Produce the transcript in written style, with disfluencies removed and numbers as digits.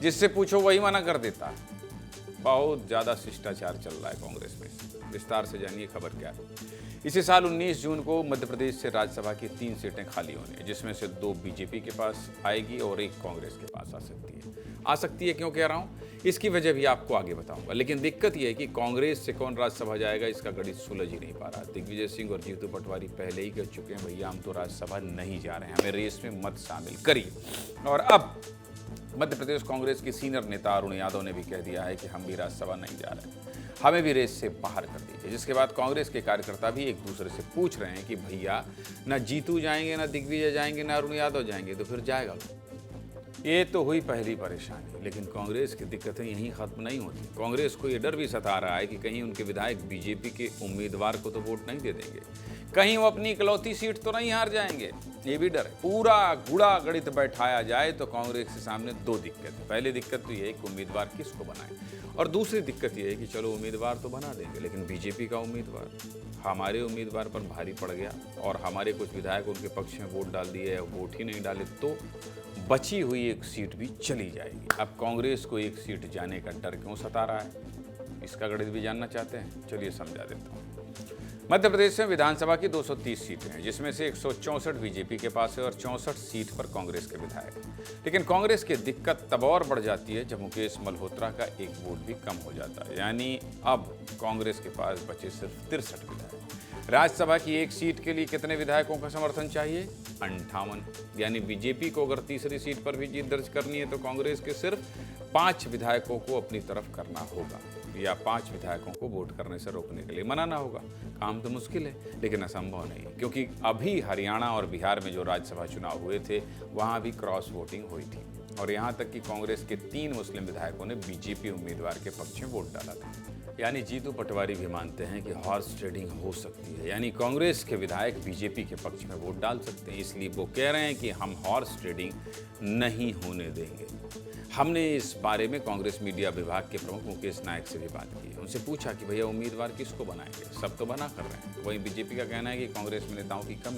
जिससे पूछो वही मना कर देता है। बहुत ज़्यादा शिष्टाचार चल रहा है कांग्रेस में। विस्तार से जानिए खबर क्या है। इसी साल 19 जून को मध्य प्रदेश से राज्यसभा की 3 सीटें खाली होनी है, जिसमें से 2 बीजेपी के पास आएगी और 1 कांग्रेस के पास आ सकती है। क्यों कह रहा हूँ, इसकी वजह भी आपको आगे बताऊंगा। लेकिन दिक्कत यह है कि कांग्रेस से कौन राज्यसभा जाएगा, इसका गणित सुलझ ही नहीं पा रहा। दिग्विजय सिंह और जीतू पटवारी पहले ही कह चुके हैं, भैया हम तो राज्यसभा नहीं जा रहे हैं, हमें रेस में मत शामिल करिए। और अब मध्य प्रदेश कांग्रेस की सीनियर नेता अरुण यादव ने भी कह दिया है कि हम भी राज्यसभा नहीं जा रहे हैं, हमें भी रेस से बाहर कर दीजिए। जिसके बाद कांग्रेस के कार्यकर्ता भी एक दूसरे से पूछ रहे हैं कि भैया ना जीतू जाएंगे, ना दिग्विजय जाएंगे, ना अरुण यादव जाएंगे, तो फिर जाएगा कौन? ये तो हुई पहली परेशानी। लेकिन कांग्रेस की दिक्कतें यहीं खत्म नहीं होती। कांग्रेस को ये डर भी सता रहा है कि कहीं उनके विधायक बीजेपी के उम्मीदवार को तो वोट नहीं दे देंगे, कहीं वो अपनी इकलौती सीट तो नहीं हार जाएंगे, ये भी डर है। पूरा गुड़ा गणित बैठाया जाए तो कांग्रेस के सामने 2 दिक्कत है। पहली दिक्कत तो ये है कि उम्मीदवार किसको बनाए, और दूसरी दिक्कत ये है कि चलो उम्मीदवार तो बना देंगे, लेकिन बीजेपी का उम्मीदवार हमारे उम्मीदवार पर भारी पड़ गया और हमारे कुछ विधायक उनके पक्ष में वोट डाल दिए या वोट ही नहीं डाले, तो बची हुई 1 सीट भी चली जाएगी। अब कांग्रेस को 1 सीट जाने का डर क्यों सता रहा है, इसका गणित भी जानना चाहते हैं, चलिए समझा देता हूँ। मध्य प्रदेश में विधानसभा की 230 सीटें हैं, जिसमें से 164 बीजेपी के पास है और 64 सीट पर कांग्रेस के विधायक। लेकिन कांग्रेस की दिक्कत तब और बढ़ जाती है जब मुकेश मल्होत्रा का 1 वोट भी कम हो जाता है। यानी अब कांग्रेस के पास बचे सिर्फ 63 विधायक। राज्यसभा की 1 सीट के लिए कितने विधायकों का समर्थन चाहिए? 58। यानी बीजेपी को अगर तीसरी सीट पर भी जीत दर्ज करनी है तो कांग्रेस के सिर्फ 5 विधायकों को अपनी तरफ करना होगा, या 5 विधायकों को वोट करने से रोकने के लिए मनाना होगा। काम तो मुश्किल है, लेकिन असंभव नहीं, क्योंकि अभी हरियाणा और बिहार में जो राज्यसभा चुनाव हुए थे वहाँ भी क्रॉस वोटिंग हुई थी, और यहाँ तक कि कांग्रेस के 3 मुस्लिम विधायकों ने बीजेपी उम्मीदवार के पक्ष में वोट डाला था। यानी जीतू पटवारी भी मानते हैं कि हॉर्स ट्रेडिंग हो सकती है, यानी कांग्रेस के विधायक बीजेपी के पक्ष में वोट डाल सकते हैं। इसलिए वो कह रहे हैं कि हम हॉर्स ट्रेडिंग नहीं होने देंगे। हमने इस बारे में कांग्रेस मीडिया विभाग के प्रमुख मुकेश नायक से भी बात की। उनसे पूछा कि भैया उम्मीदवार किसको बनाएंगे, सब तो बना कर रहे हैं। वहीं बीजेपी का कहना है कि कांग्रेस में नेताओं की कमी